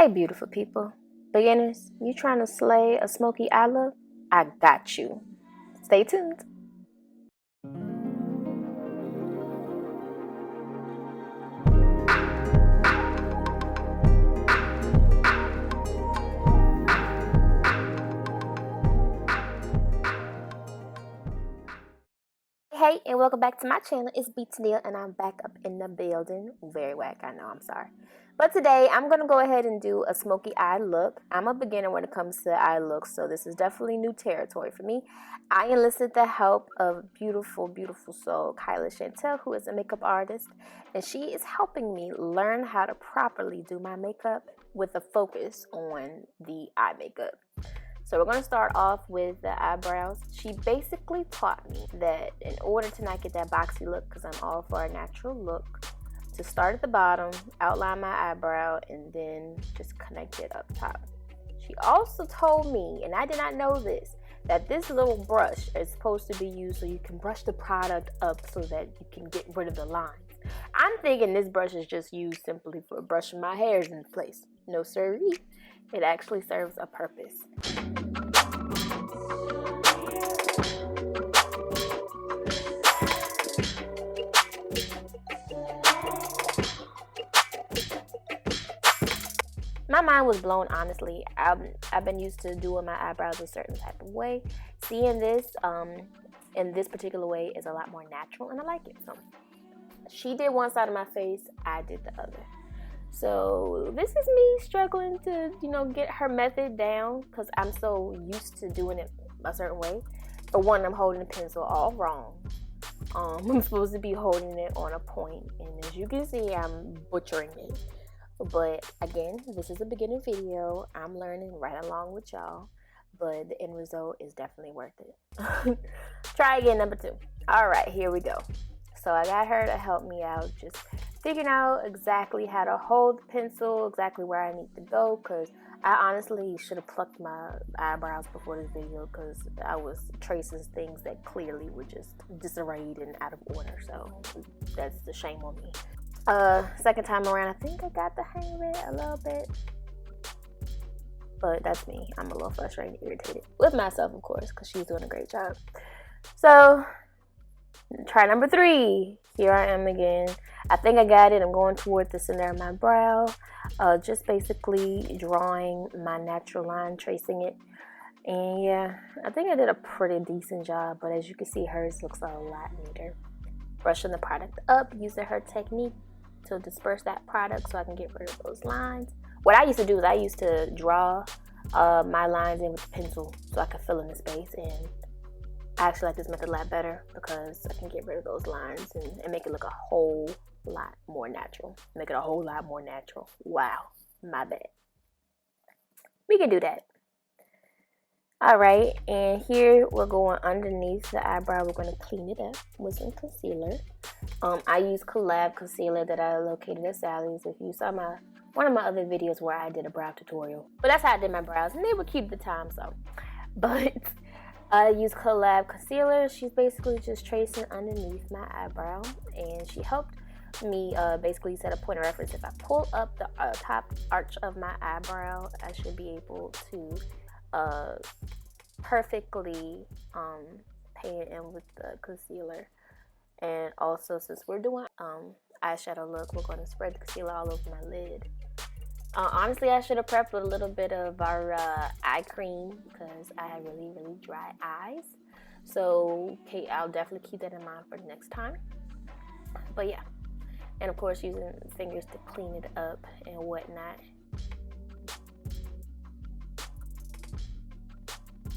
Hey beautiful people, beginners, you trying to slay a smoky eye look? I got you. Stay tuned. Hey, and welcome back to my channel. It's bteneille, and I'm back up in the building. Very whack, I know, I'm sorry. But today, I'm going to go ahead and do a smoky eye look. I'm a beginner when it comes to eye looks, so this is definitely new territory for me. I enlisted the help of beautiful, beautiful soul, Kyla Chantel, who is a makeup artist, and she is helping me learn how to properly do my makeup with a focus on the eye makeup. So we're going to start off with the eyebrows. She basically taught me that in order to not get that boxy look, because I'm all for a natural look, to start at the bottom, outline my eyebrow, and then just connect it up top. She also told me, and I did not know this, that this little brush is supposed to be used so you can brush the product up so that you can get rid of the lines. I'm thinking this brush is just used simply for brushing my hairs in place. No siree. It actually serves a purpose. My mind was blown, honestly. I've been used to doing my eyebrows a certain type of way. Seeing this in this particular way is a lot more natural, and I like it. So she did one side of my face, I did the other. So this is me struggling to, get her method down because I'm so used to doing it a certain way. For one, I'm holding the pencil all wrong. I'm supposed to be holding it on a point, and as you can see, I'm butchering it. But again, this is a beginner video. I'm learning right along with y'all, but the end result is definitely worth it. Try again, number 2. All right, here we go. So I got her to help me out, just figuring out exactly how to hold the pencil, exactly where I need to go, because I honestly should have plucked my eyebrows before this video because I was tracing things that clearly were just disarrayed and out of order. So that's the shame on me. Second time around, I think I got the hang of it a little bit. But that's me. I'm a little frustrated and irritated. With myself, of course, because she's doing a great job. So try number 3. Here I am again. I think I got it. I'm going toward the center of my brow. Just basically drawing my natural line, tracing it. And yeah, I think I did a pretty decent job. But as you can see, hers looks a lot neater. Brushing the product up, using her technique to disperse that product so I can get rid of those lines. What I used to do is I used to draw my lines in with the pencil so I could fill in the space, and I actually like this method a lot better because I can get rid of those lines and make it look a whole lot more natural. Make it a whole lot more natural. Wow, my bad. We can do that. All right, and here we're going underneath the eyebrow. We're going to clean it up with some concealer. I use COLLAB Concealer that I located at Sally's. If you saw one of my other videos where I did a brow tutorial. But that's how I did my brows, and they would keep the time, so. But I use COLLAB Concealer. She's basically just tracing underneath my eyebrow, and she helped me basically set a point of reference. If I pull up the top arch of my eyebrow, I should be able to perfectly paint it in with the concealer. And also, since we're doing eyeshadow look, we're going to spread the concealer all over my lid. Honestly, I should have prepped with a little bit of our eye cream because I have really, really dry eyes. So, okay, I'll definitely keep that in mind for next time. But yeah, and of course, using fingers to clean it up and whatnot.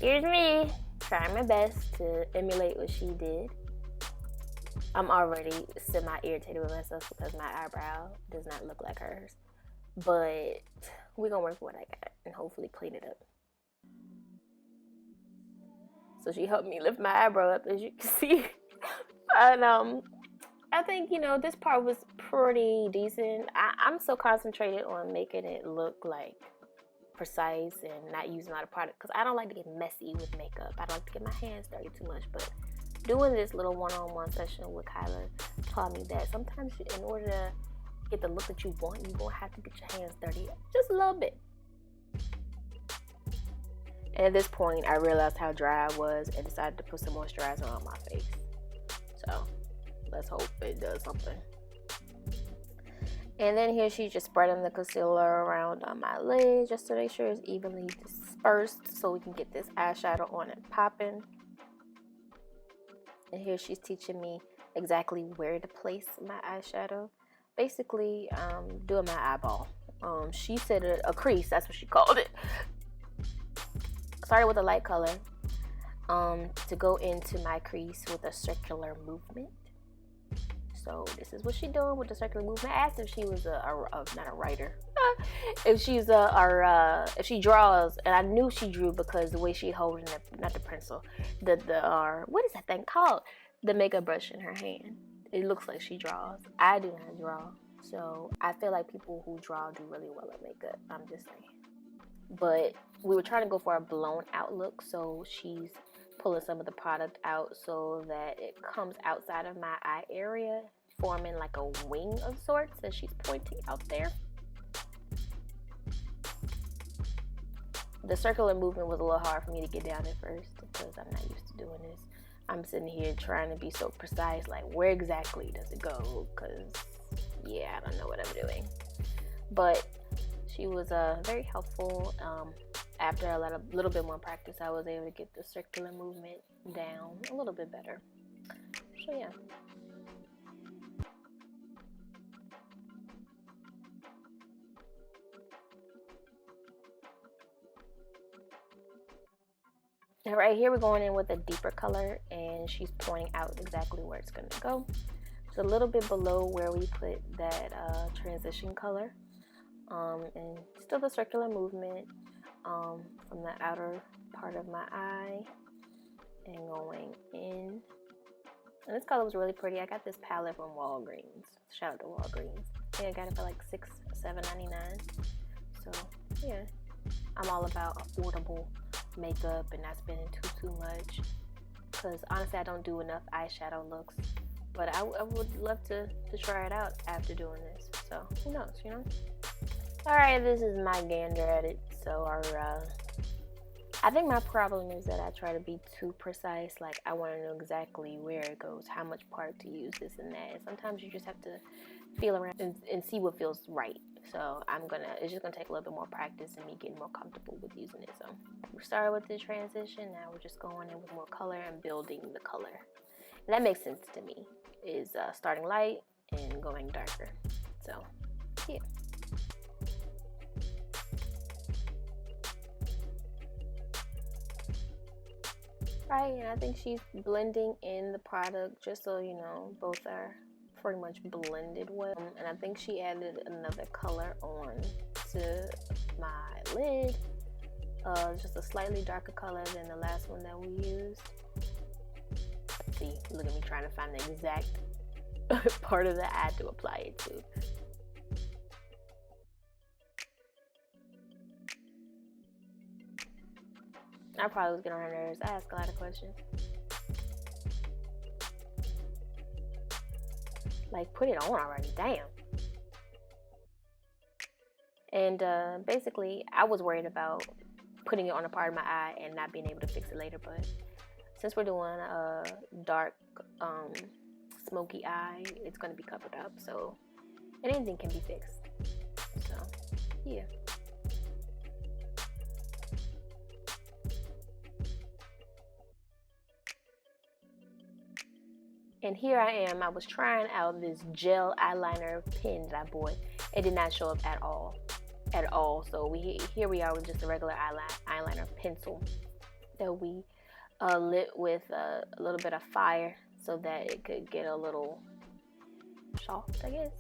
Here's me trying my best to emulate what she did. I'm already semi-irritated with myself because my eyebrow does not look like hers. But we're going to work with what I got and hopefully clean it up. So she helped me lift my eyebrow up, as you can see. And I think, this part was pretty decent. I'm so concentrated on making it look like precise and not using a lot of product because I don't like to get messy with makeup. I don't like to get my hands dirty too much, but doing this little one-on-one session with Kyla taught me that sometimes in order to get the look that you want, you're gonna have to get your hands dirty just a little bit. And at this point, I realized how dry I was and decided to put some moisturizer on my face. So let's hope it does something. And then here she's just spreading the concealer around on my lid just to make sure it's evenly dispersed so we can get this eyeshadow on and popping. And here she's teaching me exactly where to place my eyeshadow. Basically, doing my eyeball. She said a crease, that's what she called it. Started with a light color to go into my crease with a circular movement. So this is what she's doing with the circular movement. I asked if she was not a writer, if she's if she draws, and I knew she drew because the way she holding not the pencil, what is that thing called? The makeup brush in her hand. It looks like she draws. I do not draw, so I feel like people who draw do really well at makeup. I'm just saying. But we were trying to go for a blown out look, so she's pulling some of the product out so that it comes outside of my eye area, forming like a wing of sorts that she's pointing out there. The circular movement was a little hard for me to get down at first because I'm not used to doing this. I'm sitting here trying to be so precise, like where exactly does it go? Because yeah, I don't know what I'm doing. But she was very helpful. After a little bit more practice, I was able to get the circular movement down a little bit better. So yeah. And right here we're going in with a deeper color, and she's pointing out exactly where it's going to go. It's a little bit below where we put that transition color. And still the circular movement from the outer part of my eye and going in. And this color was really pretty. I got this palette from Walgreens. Shout out to Walgreens. I think I got it for like $7.99. So yeah, I'm all about affordable makeup and not spending too much. Because honestly, I don't do enough eyeshadow looks. But I would love to try it out after doing this. So who knows, you know? Alright, this is my gander at it. So I think my problem is that I try to be too precise. Like I want to know exactly where it goes, how much part to use, this and that. And sometimes you just have to feel around and see what feels right. So it's just gonna take a little bit more practice and me getting more comfortable with using it. So we started with the transition. Now we're just going in with more color and building the color. And that makes sense to me. Is starting light and going darker. So yeah. Right, and I think she's blending in the product just so you know both are pretty much blended well. And I think she added another color on to my lid, just a slightly darker color than the last one that we used. See, look at me trying to find the exact part of the eye to apply it to. I probably was getting on her nerves. I ask a lot of questions. Like, put it on already, damn. And basically, I was worried about putting it on a part of my eye and not being able to fix it later. But since we're doing a dark, smoky eye, it's going to be covered up. So anything can be fixed. So, yeah. And here I am. I was trying out this gel eyeliner pen that I bought. It did not show up at all. So here we are with just a regular eyeliner pencil that we lit with a little bit of fire so that it could get a little soft, I guess.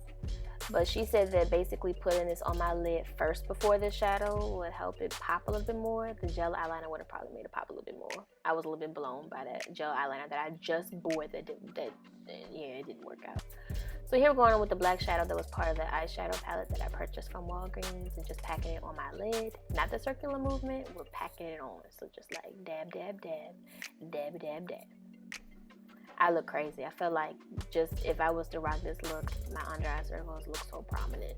But she said that basically putting this on my lid first before the shadow would help it pop a little bit more. The gel eyeliner would have probably made it pop a little bit more. I was a little bit blown by that gel eyeliner that I just bought it didn't work out. So here we're going on with the black shadow that was part of the eyeshadow palette that I purchased from Walgreens and just packing it on my lid. Not the circular movement, we're packing it on. So just like dab, dab, dab, dab, dab, dab. I look crazy. I feel like just if I was to rock this look, my under eye circles look so prominent.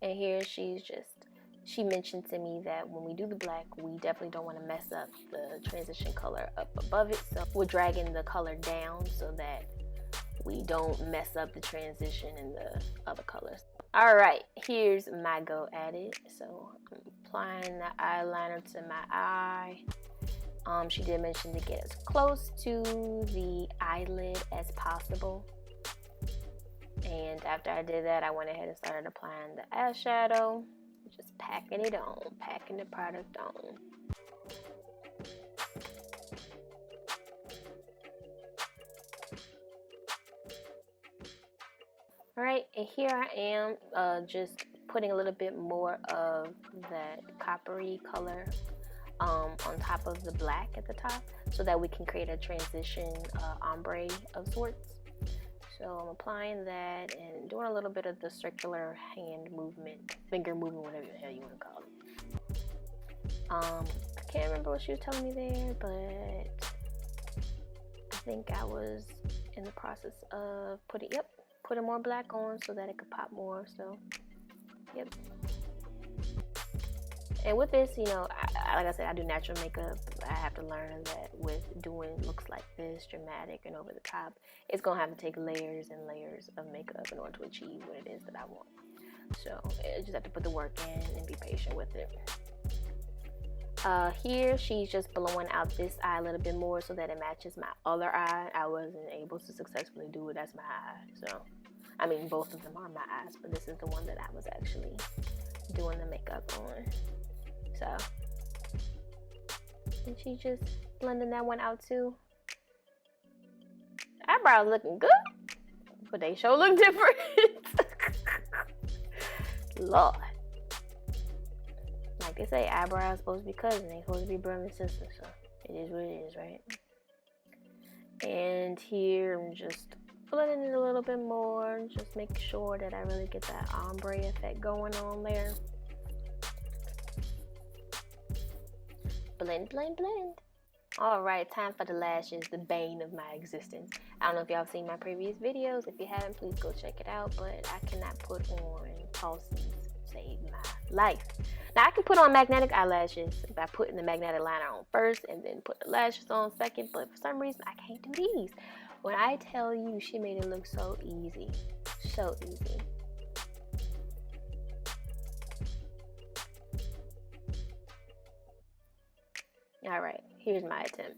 And here she mentioned to me that when we do the black, we definitely don't want to mess up the transition color up above it. So we're dragging the color down so that we don't mess up the transition in the other colors. All right, here's my go at it. So I'm applying the eyeliner to my eye. She did mention to get as close to the eyelid as possible. And after I did that, I went ahead and started applying the eyeshadow, just packing it on, packing the product on. All right, and here I am just putting a little bit more of that coppery color on top of the black at the top so that we can create a transition ombre of sorts. So I'm applying that and doing a little bit of the circular hand movement, finger movement, whatever the hell you want to call it. I can't remember what she was telling me there, but I think I was in the process of putting more black on so that it could pop more. So, yep. And with this, you know, like I said, I do natural makeup. I have to learn that with doing looks like this, dramatic and over the top, it's going to have to take layers and layers of makeup in order to achieve what it is that I want. So I just have to put the work in and be patient with it. Here, she's just blowing out this eye a little bit more so that it matches my other eye. I wasn't able to successfully do it as my eye. So, I mean, both of them are my eyes, but this is the one that I was actually doing the makeup on. So, and she's just blending that one out too. Eyebrows looking good, but they sure look different. Lord. Like they say, eyebrows supposed to be cousins, they supposed to be brother and sister, so it is what it is, right? And here I'm just blending it a little bit more, just making sure that I really get that ombre effect going on there. Blend, blend, blend. All right, time for the lashes, the bane of my existence. I don't know if y'all have seen my previous videos. If you haven't, please go check it out. But I cannot put on falsies, save my life. Now I can put on magnetic eyelashes by putting the magnetic liner on first and then put the lashes on second. But for some reason, I can't do these. When I tell you, she made it look so easy, so easy. All right, here's my attempt.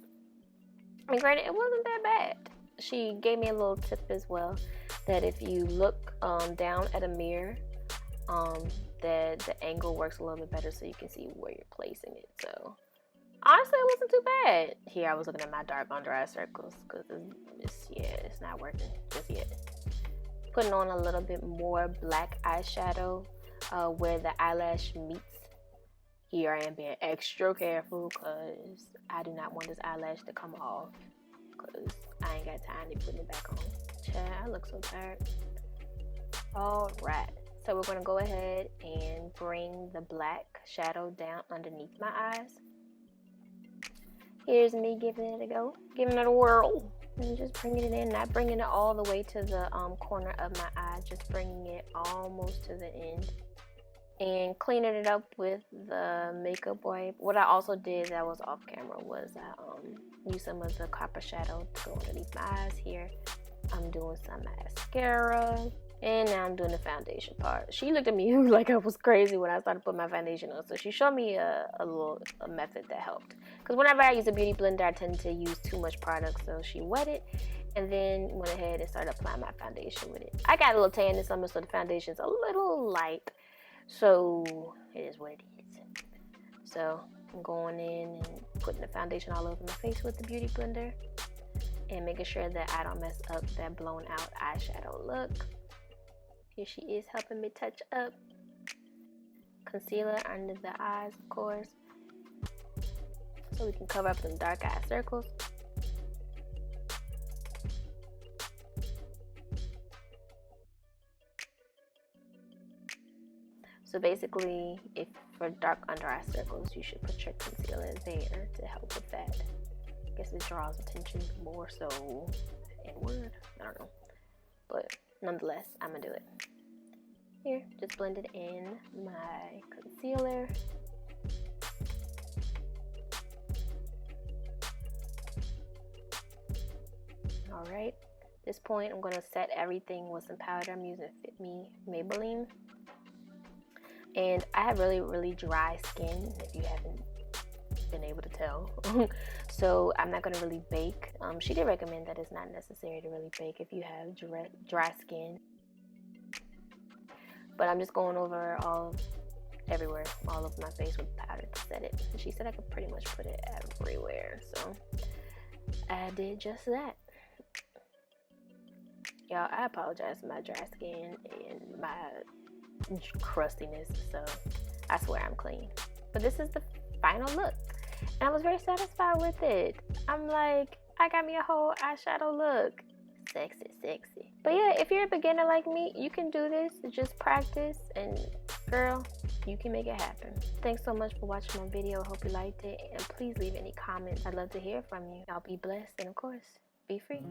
I mean, granted, it wasn't that bad. She gave me a little tip as well, that if you look down at a mirror, that the angle works a little bit better so you can see where you're placing it. So, honestly, it wasn't too bad. Here, I was looking at my dark under eye circles because it's not working just yet. Putting on a little bit more black eyeshadow where the eyelash meets. Here I am being extra careful because I do not want this eyelash to come off because I ain't got time to put it back on. Child, I look so tired. Alright, so we're going to go ahead and bring the black shadow down underneath my eyes. Here's me giving it a go, giving it a whirl, and just bringing it in, not bringing it all the way to the corner of my eye, just bringing it almost to the end. And cleaning it up with the makeup wipe. What I also did that was off camera was I used some of the copper shadow to go underneath my eyes here. I'm doing some mascara. And now I'm doing the foundation part. She looked at me like I was crazy when I started putting my foundation on. So she showed me a method that helped. Because whenever I use a beauty blender, I tend to use too much product. So she wet it and then went ahead and started applying my foundation with it. I got a little tan this summer, so the foundation's a little light. So it is what it is. So I'm going in and putting the foundation all over my face with the beauty blender and making sure that I don't mess up that blown out eyeshadow look. Here she is helping me touch up. Concealer under the eyes, of course, so we can cover up them dark eye circles. So basically, if for dark under eye circles, you should put your concealer there to help with that. I guess it draws attention more so inward. I don't know. But nonetheless, I'm gonna do it. Here, just blend it in my concealer. Alright, at this point I'm going to set everything with some powder. I'm using FITme Maybelline. And I have really dry skin, if you haven't been able to tell. So I'm not going to really bake. She did recommend that it's not necessary to really bake if you have dry skin. But I'm just going over everywhere, all of my face with powder to set it. And she said I could pretty much put it everywhere. So I did just that. Y'all, I apologize for my dry skin and my crustiness, so I swear I'm clean. But this is the final look, and I was very satisfied with it. I'm like, I got me a whole eyeshadow look. Sexy. But yeah, if you're a beginner like me, you can do this. Just practice, and girl, you can make it happen. Thanks so much for watching my video. Hope you liked it, and please leave any comments. I'd love to hear from you. Y'all be blessed, and of course, be free.